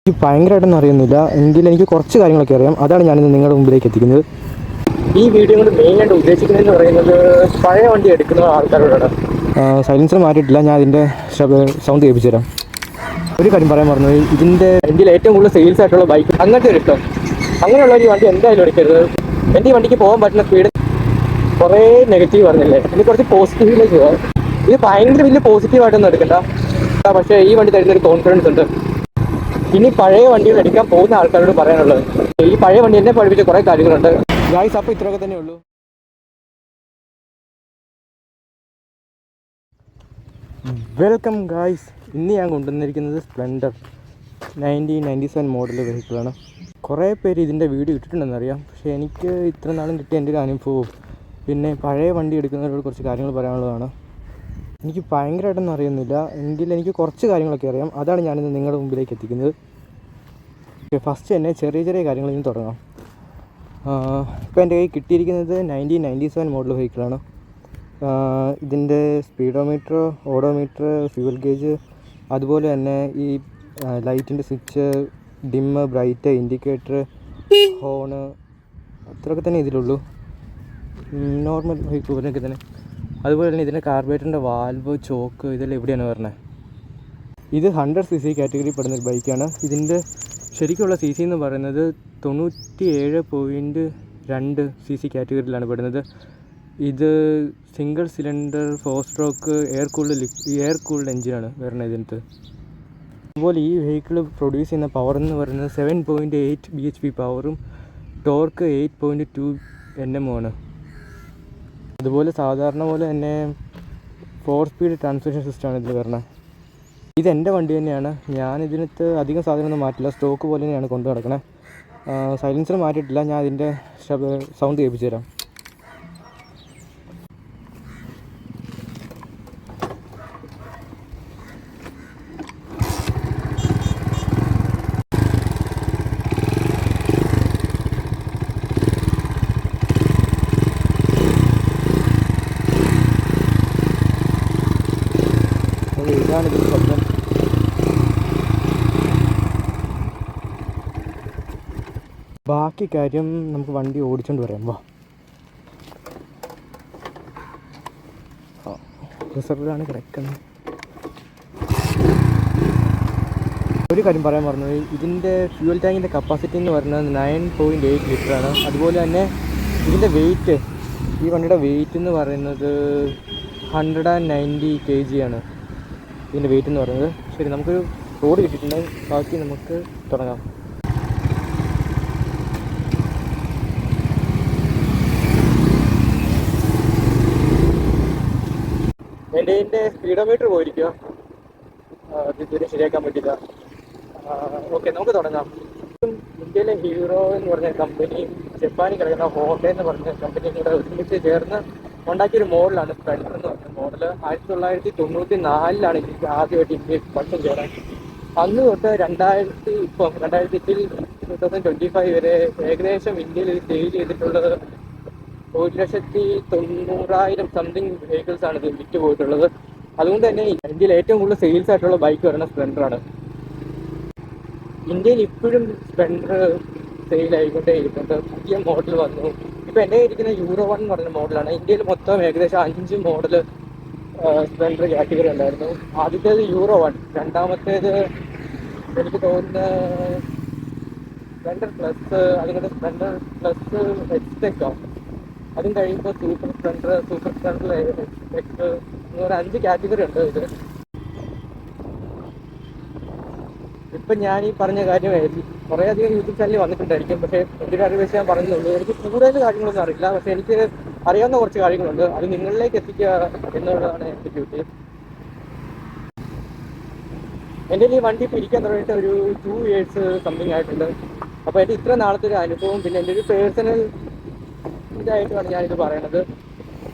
എനിക്ക് ഭയങ്കരമായിട്ടൊന്നും അറിയുന്നില്ല, എങ്കിലും എനിക്ക് കുറച്ച് കാര്യങ്ങളൊക്കെ അറിയാം. അതാണ് ഞാനിന്ന് നിങ്ങളുടെ മുമ്പിലേക്ക് എത്തിക്കുന്നത്. ഈ വീഡിയോ കൊണ്ട് മെയിനായിട്ട് ഉദ്ദേശിക്കുന്നതെന്ന് പറയുന്നത് പഴയ വണ്ടി എടുക്കുന്ന ആൾക്കാരോടാണ്. സൈലൻസർ മാറ്റിയിട്ടില്ല, ഞാൻ അതിൻ്റെ സൗണ്ട് കേൾപ്പിച്ചു തരാം. ഒരു കാര്യം പറയാൻ പറഞ്ഞു, ഇതിൻ്റെ ഇന്ത്യയിൽ ഏറ്റവും കൂടുതൽ സെയിൽസ് ആയിട്ടുള്ള ബൈക്ക് അങ്ങനത്തെ ഒരു ഇഷ്ടം. അങ്ങനെയുള്ള ഒരു വണ്ടി എന്തായാലും എടുക്കരുത്. എൻ്റെ ഈ വണ്ടിക്ക് പോകാൻ പറ്റുന്ന സ്പീഡ് കുറേ നെഗറ്റീവ് പറഞ്ഞില്ലേ, ഇനി കുറച്ച് പോസിറ്റീവിലേക്ക് പോകാം. ഇത് ഭയങ്കര വലിയ പോസിറ്റീവായിട്ടൊന്നും എടുക്കണ്ട, പക്ഷേ ഈ വണ്ടി തരുന്നൊരു കോൺഫിഡൻസ് ഉണ്ട്. ഇനി പഴയ വണ്ടികൾ എടുക്കാൻ പോകുന്ന ആൾക്കാരോട് പറയാനുള്ളത്, ഈ പഴയ വണ്ടി എന്നെ പഠിപ്പിച്ച കുറേ കാര്യങ്ങളുണ്ട്. ഗായ്സ്, അപ്പോൾ ഇത്രയൊക്കെ തന്നെ ഉള്ളൂ. Welcome guys. ഇന്ന് ഞാൻ കൊണ്ടുവന്നിരിക്കുന്നത് സ്പ്ലെൻഡർ 1997 മോഡൽ വെഹിക്കിളാണ്. കുറേ പേര് ഇതിൻ്റെ വീഡിയോ ഇട്ടിട്ടുണ്ടെന്നറിയാം, പക്ഷേ എനിക്ക് ഇത്ര നാളും കിട്ടിയ എൻ്റെ ഒരു അനുഭവവും പിന്നെ പഴയ വണ്ടി എടുക്കുന്നവരോട് കുറച്ച് കാര്യങ്ങൾ പറയാനുള്ളതാണ്. എനിക്ക് ഭയങ്കരമായിട്ടൊന്നും അറിയുന്നില്ല, എങ്കിലും എനിക്ക് കുറച്ച് കാര്യങ്ങളൊക്കെ അറിയാം. അതാണ് ഞാനിന്ന് നിങ്ങളുടെ മുമ്പിലേക്ക് എത്തിക്കുന്നത്. ഫസ്റ്റ് തന്നെ ചെറിയ ചെറിയ കാര്യങ്ങളിൽ നിന്ന് തുടങ്ങാം. ഇപ്പോൾ എൻ്റെ കയ്യിൽ കിട്ടിയിരിക്കുന്നത് 1997 മോഡൽ വെഹിക്കിളാണ്. ഇതിൻ്റെ സ്പീഡോമീറ്റർ, ഓഡോമീറ്റർ, ഫ്യൂവൽ ഗേജ്, അതുപോലെ തന്നെ ഈ ലൈറ്റിൻ്റെ switch, dim, bright, indicator, horn, അത്രയൊക്കെ തന്നെ ഇതിലുള്ളൂ. നോർമൽ വെഹിക്കിളിനൊക്കെ തന്നെ. അതുപോലെ തന്നെ ഇതിൻ്റെ കാർബറേറ്ററിൻ്റെ വാൽവ്, ചോക്ക്, ഇതെല്ലാം എവിടെയാണ് വരുന്നത്. ഇത് 100cc കാറ്റഗറി പെടുന്ന ഒരു ബൈക്കാണ്. ഇതിൻ്റെ ശരിക്കുള്ള സി സി എന്ന് പറയുന്നത് 97.2 cc കാറ്റഗറിയിലാണ് പെടുന്നത്. ഇത് single cylinder 4 stroke air cooled എഞ്ചിനാണ് വരുന്നത് ഇതിനകത്ത്. അതുപോലെ ഈ വെഹിക്കിൾ പ്രൊഡ്യൂസ് ചെയ്യുന്ന പവർ എന്ന് പറയുന്നത് 7.8 bhp പവറും ടോർക്ക് 8.2 Nm ആണ്. അതുപോലെ സാധാരണ പോലെ തന്നെ 4 സ്പീഡ് ട്രാൻസ്മിഷൻ സിസ്റ്റമാണ് ഇതിൽ വരുന്നത്. ഇതെൻ്റെ വണ്ടി തന്നെയാണ്, ഞാൻ ഇതിനകത്ത് അധികം സാധനമൊന്നും മാറ്റില്ല, സ്റ്റോക്ക് പോലെ തന്നെയാണ് കൊണ്ടു നടക്കണേ. സൈലൻസർ മാറ്റിയിട്ടില്ല, ഞാൻ അതിൻ്റെ സൗണ്ട് കേൾപ്പിച്ചു തരാം. ഇതാണ് ഇതിൻ്റെ ശബ്ദം. ബാക്കി കാര്യം നമുക്ക് വണ്ടി ഓടിച്ചുകൊണ്ട് വരാം. വാ, റിസർവിലാണ് കിടക്കുന്നത്. ഒരു കാര്യം പറയാൻ പറഞ്ഞു, ഇതിൻ്റെ ഫ്യൂവൽ ടാങ്കിൻ്റെ കപ്പാസിറ്റി എന്ന് പറയുന്നത് 9.8 ലിറ്ററാണ്. അതുപോലെ തന്നെ ഇതിൻ്റെ വെയിറ്റ്, ഈ വണ്ടിയുടെ വെയിറ്റ് എന്ന് പറയുന്നത് 190 kg ആണ് ഇതിൻ്റെ വെയിറ്റ് എന്ന് പറയുന്നത്. ശരി, നമുക്കൊരു റോഡ് കിട്ടിയിട്ടുണ്ട്, ബാക്കി നമുക്ക് തുടങ്ങാം. എൻ്റെ ഇതിൻ്റെ സ്പീഡോമീറ്റർ പോയിരിക്കുക, ഇതുവരെ ശരിയാക്കാൻ പറ്റില്ല. ഓക്കെ, നമുക്ക് തുടങ്ങാം. ഇന്ത്യയിലെ ഹീറോ എന്ന് പറഞ്ഞ കമ്പനിയും ജപ്പാനിൽ കിടക്കുന്ന ഹോണ്ട എന്ന് പറഞ്ഞ കമ്പനിയും കൂടെ ഒരുമിച്ച് ചേർന്ന് ഉണ്ടാക്കിയൊരു മോഡലാണ് സ്പ്ലെൻഡർ എന്ന് പറഞ്ഞ മോഡൽ. 1994 എനിക്ക് ആദ്യമായിട്ട് ഇന്ത്യയിൽ പണ്ടും കയറാൻ. അന്ന് തൊട്ട് 2025 വരെ ഏകദേശം ഇന്ത്യയിൽ സെയിൽ ചെയ്തിട്ടുള്ളത് 1,90,000 സംതിങ് വെഹിക്കിൾസാണ് ഇത് വിറ്റ് പോയിട്ടുള്ളത്. അതുകൊണ്ട് തന്നെ ഇന്ത്യയിൽ ഏറ്റവും കൂടുതൽ സെയിൽസ് ആയിട്ടുള്ള ബൈക്ക് പറയുന്ന സ്പ്ലെൻഡറാണ്. ഇന്ത്യയിൽ ഇപ്പോഴും സ്പ്ലെൻഡർ സെയിലായിക്കൊണ്ടേ ഇരിക്കുന്നുണ്ട്. പുതിയ മോഡൽ വന്നു. ഇപ്പോൾ എൻ്റെ ഇരിക്കുന്ന യൂറോ 1 എന്ന് പറഞ്ഞ മോഡലാണ്. ഇന്ത്യയിൽ മൊത്തം ഏകദേശം 5 മോഡൽ സ്പ്ലെൻഡർ കാറ്റഗറി ഉണ്ടായിരുന്നു. ആദ്യത്തേത് യൂറോ 1, രണ്ടാമത്തേത് എനിക്ക് തോന്നുന്ന സ്പ്ലെൻഡർ പ്ലസ്, അതുകൊണ്ട് സ്പ്ലെൻഡർ പ്ലസ് എക്സ്റ്റെക്കോ, അതും കഴിയുമ്പോൾ സൂപ്പർ സ്പ്ലെൻഡർ എക്സ്, അങ്ങനെ 5 കാറ്റഗറി ഉണ്ട് ഇത്. ഇപ്പം ഞാൻ ഈ പറഞ്ഞ കാര്യം കുറേയധികം യൂട്യൂബ് ചാനലിൽ വന്നിട്ടുണ്ടായിരിക്കും, പക്ഷേ എൻ്റെ ഒരു അറിവ് വെച്ച് ഞാൻ പറഞ്ഞുള്ളൂ. എനിക്ക് കൂടുതൽ കാര്യങ്ങളൊന്നും അറിയില്ല, പക്ഷേ എനിക്ക് അറിയാവുന്ന കുറച്ച് കാര്യങ്ങളുണ്ട്, അത് നിങ്ങളിലേക്ക് എത്തിക്കുക എന്നുള്ളതാണ് എൻ്റെ ഡ്യൂട്ടി. എൻ്റെ ഈ വണ്ടി ഇപ്പോൾ ഇരിക്കാൻ തുടങ്ങിയിട്ട് ഒരു 2 years സംതിങ് ആയിട്ടുണ്ട്. അപ്പോൾ എൻ്റെ ഇത്ര നാളത്തെ ഒരു അനുഭവം, പിന്നെ എൻ്റെ ഒരു പേഴ്സണൽ ഇതായിട്ടുമാണ് ഞാനിത് പറയണത്.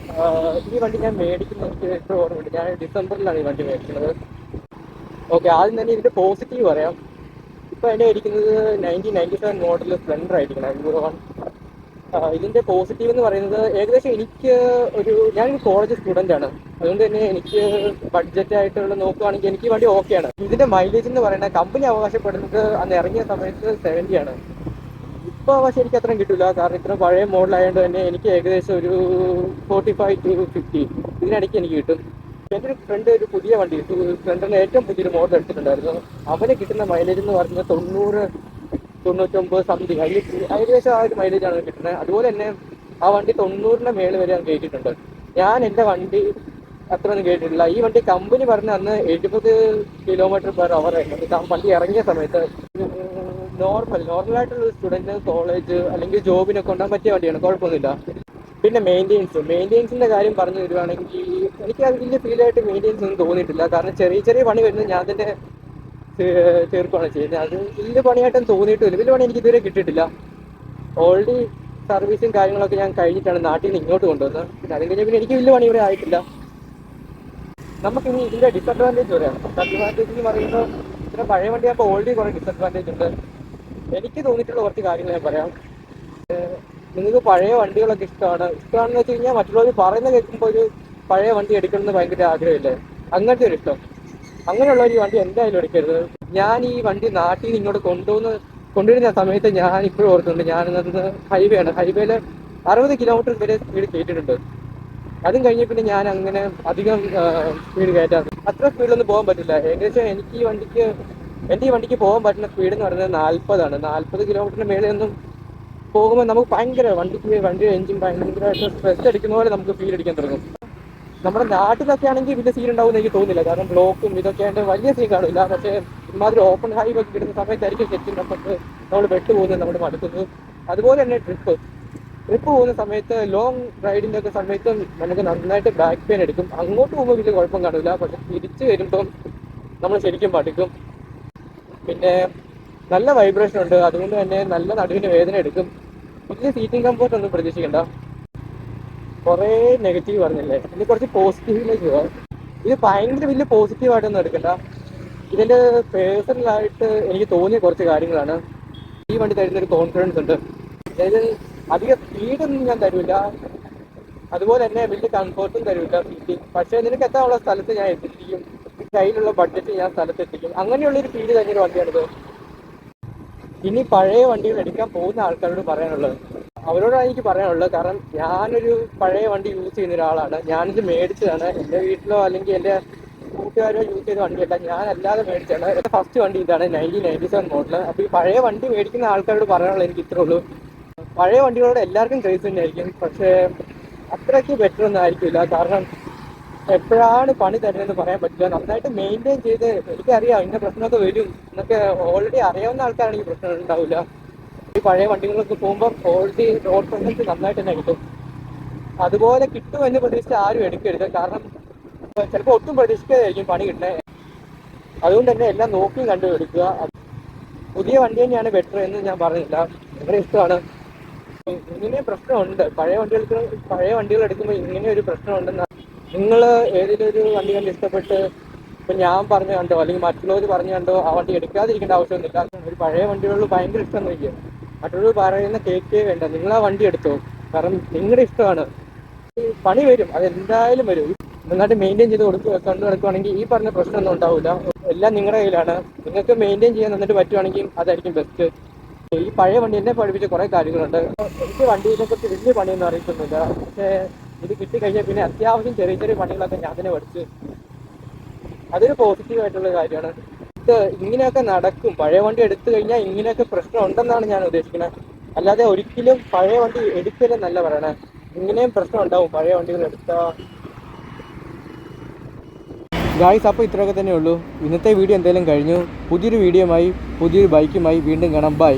ഈ വണ്ടി ഞാൻ മേടിക്കുന്നത് എനിക്ക് എത്ര ഓർമ്മയുണ്ട്, ഞാൻ ഡിസംബറിലാണ് ഈ വണ്ടി മേടിക്കുന്നത്. ഓക്കെ, ആദ്യം തന്നെ ഇതിൻ്റെ പോസിറ്റീവ് പറയാം. ഇപ്പോൾ എൻ്റെ ഇരിക്കുന്നത് 1997 മോഡൽ സ്പ്ലെൻഡർ ആയിരിക്കണം, യൂറോ 1. ഇതിൻ്റെ പോസിറ്റീവ് എന്ന് പറയുന്നത് ഏകദേശം എനിക്ക് ഞാനൊരു കോളേജ് സ്റ്റുഡൻ്റാണ്. അതുകൊണ്ട് തന്നെ എനിക്ക് ബഡ്ജറ്റ് ആയിട്ടുള്ള നോക്കുകയാണെങ്കിൽ എനിക്ക് വണ്ടി ഓക്കെയാണ്. ഇതിന്റെ മൈലേജ് എന്ന് പറയുന്നത് കമ്പനി അവകാശപ്പെടുന്നത് അന്ന് ഇറങ്ങിയ സമയത്ത് 70 ആണ്. ഇപ്പോൾ പക്ഷെ എനിക്ക് അത്രയും കിട്ടില്ല, കാരണം ഇത്ര പഴയ മോഡലായതുകൊണ്ട് തന്നെ എനിക്ക് ഏകദേശം ഒരു 45 to 50 ഇതിനിടയ്ക്ക് എനിക്ക് കിട്ടും. എൻ്റെ ഒരു ഫ്രണ്ട് ഒരു പുതിയ വണ്ടി, ഫ്രണ്ടിൻ്റെ ഏറ്റവും പുതിയൊരു മോഡൽ എടുത്തിട്ടുണ്ടായിരുന്നു. അവന് കിട്ടുന്ന മൈലേജ് എന്ന് പറയുന്നത് 90, 99 സംതിങ്, ഏകദേശം ആ ഒരു മൈലേജാണ് കിട്ടുന്നത്. അതുപോലെ തന്നെ ആ വണ്ടി 90ന്റെ മേളിൽ വരെ ഞാൻ കയറ്റിയിട്ടുണ്ട്. ഞാൻ എൻ്റെ വണ്ടി അത്രയൊന്നും കേട്ടിട്ടില്ല. ഈ വണ്ടി കമ്പനി പറഞ്ഞ അന്ന് 70 km/h ആയിരുന്നു വണ്ടി ഇറങ്ങിയ സമയത്ത്. നോർമലായിട്ടുള്ള സ്റ്റുഡൻറ്റ്, കോളേജ് അല്ലെങ്കിൽ ജോബിനൊക്കെ കൊണ്ടുപോകാൻ പറ്റിയ വണ്ടിയാണ്, കുഴപ്പമൊന്നുമില്ല. പിന്നെ മെയിൻ്റെനൻസിൻ്റെ കാര്യം പറഞ്ഞു തരുവാണെങ്കിൽ എനിക്ക് അത് വലിയ ഫീലായിട്ട് മെയിൻ്റെനൻസ് ഒന്നും തോന്നിയിട്ടില്ല. കാരണം ചെറിയ ചെറിയ പണി വരുന്നത് ഞാൻ തന്നെ തീർക്കുകയാണ് ചെയ്യുന്നത്. അത് വലിയ പണിയായിട്ടും തോന്നിയിട്ടില്ല. വലിയ പണി എനിക്ക് ഇതുവരെ കിട്ടിയിട്ടില്ല. ഓൾറെഡി സർവീസും കാര്യങ്ങളൊക്കെ ഞാൻ കഴിഞ്ഞിട്ടാണ് നാട്ടിൽ നിന്ന് ഇങ്ങോട്ട് കൊണ്ടുവന്നത്. പിന്നെ അത് കഴിഞ്ഞാൽ പിന്നെ എനിക്ക് വലിയ പണി ഇവിടെ ആയിട്ടില്ല. നമുക്കിനി ഇതിൻ്റെ ഡിസഡ്വാൻറ്റേജ് പറയാം. ഡിസഡ്വാൻറ്റേജ് എന്ന് പറയുമ്പോൾ ഇത്ര പഴയ വണ്ടിയാകുമ്പോൾ ഓൾറെഡി കുറേ ഡിസഡ്വാൻറ്റേജ് ഉണ്ട്. എനിക്ക് തോന്നിയിട്ടുള്ള കുറച്ച് കാര്യങ്ങൾ ഞാൻ പറയാം. നിങ്ങൾക്ക് പഴയ വണ്ടികളൊക്കെ ഇഷ്ടമാണെന്ന് വെച്ച് കഴിഞ്ഞാൽ മറ്റുള്ളവർ പറയുന്നത് കേൾക്കുമ്പോൾ ഒരു പഴയ വണ്ടി എടുക്കണമെന്ന് ഭയങ്കര ആഗ്രഹമില്ലേ, അങ്ങനത്തെ ഒരു ഇഷ്ടം. അങ്ങനെയുള്ള ഒരു വണ്ടി എന്തായാലും എടുക്കരുത്. ഞാൻ ഈ വണ്ടി നാട്ടിൽ നിന്ന് ഇങ്ങോട്ട് കൊണ്ടുവരുന്ന സമയത്ത് ഞാൻ ഇപ്പോഴും ഓർക്കുന്നുണ്ട്, ഞാനിന്ന് ഹൈവേയിൽ 60 km വരെ സ്പീഡ് കയറ്റിയിട്ടുണ്ട്. അതും കഴിഞ്ഞ് പിന്നെ ഞാൻ അങ്ങനെ അധികം സ്പീഡ് കയറ്റാറ്, അത്ര സ്പീഡിലൊന്നും പോകാൻ പറ്റില്ല. ഏകദേശം എൻ്റെ ഈ വണ്ടിക്ക് പോകാൻ പറ്റുന്ന സ്പീഡ് എന്ന് പറയുന്നത് 40 ആണ്. 40 km മേലെയൊന്നും പോകുമ്പോൾ നമുക്ക് ഭയങ്കര വണ്ടിയുടെ എഞ്ചിൻ ഭയങ്കരമായിട്ട് സ്ട്രെസ് അടിക്കുന്ന പോലെ നമുക്ക് ഫീൽ അടിക്കാൻ തുടങ്ങും. നമ്മുടെ നാട്ടിലൊക്കെ ആണെങ്കിൽ വലിയ സീൻ ഉണ്ടാവും എന്ന് എനിക്ക് തോന്നുന്നില്ല, കാരണം ബ്ലോക്കും ഇതൊക്കെ ആയിട്ട് വലിയ സീൻ കാണില്ല. പക്ഷേ ഇമാതിരി ഓപ്പൺ ഹൈവേ ഒക്കെ കിട്ടുന്ന സമയത്തായിരിക്കും ശരിക്കും നമ്മൾ വെട്ടുപോകുന്നത്, നമ്മൾ മടുക്കുന്നത്. അതുപോലെ തന്നെ ട്രിപ്പ് പോകുന്ന സമയത്ത്, ലോങ് റൈഡിൻ്റെ ഒക്കെ സമയത്ത് നമുക്ക് നന്നായിട്ട് ബാക്ക് പെയിൻ എടുക്കും. അങ്ങോട്ട് പോകുമ്പോൾ വലിയ കുഴപ്പം കാണില്ല, പക്ഷെ തിരിച്ച് വരുമ്പം നമ്മൾ ശരിക്കും മടുക്കും. പിന്നെ നല്ല വൈബ്രേഷൻ ഉണ്ട്, അതുകൊണ്ട് തന്നെ നല്ല നടുവിന് വേദന എടുക്കും. വലിയ സീറ്റിംഗ് കംഫോർട്ട് ഒന്നും പ്രതീക്ഷിക്കണ്ട. കുറേ നെഗറ്റീവ് പറഞ്ഞില്ലേ, ഇനി കുറച്ച് പോസിറ്റീവിലേക്ക് പോകാം. ഇത് ഭയങ്കര വലിയ പോസിറ്റീവായിട്ടൊന്നും എടുക്കണ്ട. ഇതിൻ്റെ പേഴ്സണലായിട്ട് എനിക്ക് തോന്നിയ കുറച്ച് കാര്യങ്ങളാണ്. ഈ വണ്ടി തരുന്നൊരു കോൺഫിഡൻസ് ഉണ്ട്. അതായത് അധികം സ്പീഡൊന്നും ഞാൻ തരില്ല, അതുപോലെ തന്നെ വലിയ കംഫോർട്ടും തരില്ല സീറ്റിംഗ്. പക്ഷേ നിനക്ക് എത്താനുള്ള സ്ഥലത്ത് ഞാൻ എത്തിച്ചിരിക്കും, കയ്യിലുള്ള ബഡ്ജറ്റ് ഞാൻ സ്ഥലത്തെത്തിക്കും. അങ്ങനെയുള്ളൊരു ഫീല് തന്നെയൊരു വണ്ടിയാണിത്. ഇനി പഴയ വണ്ടികൾ എടുക്കാൻ പോകുന്ന ആൾക്കാരോട് പറയാനുള്ളത്, അവരോടാണ് എനിക്ക് പറയാനുള്ളത്. കാരണം ഞാനൊരു പഴയ വണ്ടി യൂസ് ചെയ്യുന്ന ഒരാളാണ്. ഞാനിത് മേടിച്ചതാണ്. എൻ്റെ വീട്ടിലോ അല്ലെങ്കിൽ എൻ്റെ കൂട്ടുകാരോ യൂസ് ചെയ്ത വണ്ടിയല്ല, ഞാൻ അല്ലാതെ മേടിച്ചാണ്. എൻ്റെ ഫസ്റ്റ് വണ്ടി ഇതാണ്, 1997 മോഡൽ. അപ്പോൾ ഈ പഴയ വണ്ടി മേടിക്കുന്ന ആൾക്കാരോട് പറയാനുള്ളത് എനിക്ക് ഇത്രേ ഉള്ളൂ. പഴയ വണ്ടികളോട് എല്ലാവർക്കും ക്രേസ് തന്നെയായിരിക്കും, പക്ഷേ അത്രയ്ക്ക് ബെറ്റർ ഒന്നും ആയിരിക്കില്ല. കാരണം എപ്പോഴാണ് പണി തരുന്നതെന്ന് പറയാൻ പറ്റില്ല. നന്നായിട്ട് മെയിൻറ്റെയിൻ ചെയ്ത്, എനിക്കറിയാം ഇന്ന പ്രശ്നമൊക്കെ വരും എന്നൊക്കെ ഓൾറെഡി അറിയാവുന്ന ആൾക്കാരാണെങ്കിൽ പ്രശ്നം ഉണ്ടാവില്ല. ഈ പഴയ വണ്ടികളൊക്കെ പോകുമ്പോൾ ഓൾറെഡി റോഡ് പ്രസൻസ് നന്നായിട്ട് തന്നെ കിട്ടും. അതുപോലെ കിട്ടുമെന്ന് പ്രതീക്ഷിച്ച് ആരും എടുക്കരുത്, കാരണം ചിലപ്പോൾ ഒട്ടും പ്രതീക്ഷിക്കാതായിരിക്കും പണി കിട്ടുന്നത്. അതുകൊണ്ട് തന്നെ എല്ലാം നോക്കിയും കണ്ടു എടുക്കുക. പുതിയ വണ്ടി തന്നെയാണ് ബെറ്റർ എന്ന് ഞാൻ പറഞ്ഞില്ല, നിങ്ങളുടെ ഇഷ്ടമാണ്. ഇങ്ങനെ പ്രശ്നമുണ്ട് പഴയ വണ്ടികൾ എടുക്കുമ്പോൾ, ഇങ്ങനെ ഒരു പ്രശ്നമുണ്ടെന്ന്. നിങ്ങൾ ഏതെങ്കിലും ഒരു വണ്ടി കണ്ട് ഇഷ്ടപ്പെട്ട് ഇപ്പം ഞാൻ പറഞ്ഞു കണ്ടോ അല്ലെങ്കിൽ മറ്റുള്ളവർ പറഞ്ഞു കണ്ടോ ആ വണ്ടി എടുക്കാതിരിക്കേണ്ട ആവശ്യമൊന്നുമില്ല. ഒരു പഴയ വണ്ടികളിൽ ഭയങ്കര ഇഷ്ടം നോക്കിയോ, മറ്റുള്ളവർ പറയുന്ന കേൾക്കേ വേണ്ട, നിങ്ങൾ ആ വണ്ടി എടുത്തോ, കാരണം നിങ്ങളുടെ ഇഷ്ടമാണ്. പണി വരും, അതെന്തായാലും വരും. നന്നായിട്ട് മെയിൻറ്റെയിൻ ചെയ്ത് കണ്ടു നടക്കുവാണെങ്കിൽ ഈ പറഞ്ഞ പ്രശ്നമൊന്നും ഉണ്ടാവില്ല. എല്ലാം നിങ്ങളുടെ കയ്യിലാണ്. നിങ്ങൾക്ക് മെയിൻറ്റെയിൻ ചെയ്യാൻ നന്നിട്ട് പറ്റുവാണെങ്കിൽ അതായിരിക്കും ബെസ്റ്റ്. ഈ പഴയ വണ്ടി എന്നെ പഠിപ്പിച്ച കുറേ കാര്യങ്ങളുണ്ട്. എനിക്ക് വണ്ടീനെ കുറിച്ച് വലിയ പണിയൊന്നും അറിയിക്കുന്നില്ല, പക്ഷേ ഇത് കിട്ടിക്കഴിഞ്ഞാൽ പിന്നെ അത്യാവശ്യം ചെറിയ ചെറിയ പണികളൊക്കെ ഞാൻ തന്നെ പഠിച്ച്, അതൊരു പോസിറ്റീവായിട്ടുള്ള കാര്യമാണ്. ഇത് ഇങ്ങനെയൊക്കെ നടക്കും, പഴയ വണ്ടി എടുത്തു കഴിഞ്ഞാൽ ഇങ്ങനെയൊക്കെ പ്രശ്നം ഉണ്ടെന്നാണ് ഞാൻ ഉദ്ദേശിക്കുന്നത്. അല്ലാതെ ഒരിക്കലും പഴയ വണ്ടി എടുക്കലെന്നല്ല പറയണേ, ഇങ്ങനെയും പ്രശ്നം ഉണ്ടാവും പഴയ വണ്ടികൾ എടുത്താൽ. ഗായ്സ്, അപ്പോൾ ഇത്രയൊക്കെ തന്നെ ഉള്ളൂ. ഇന്നത്തെ വീഡിയോ എന്തായാലും കഴിഞ്ഞു. പുതിയൊരു വീഡിയോയുമായി പുതിയൊരു ബൈക്കുമായി വീണ്ടും കാണാം. ബൈ.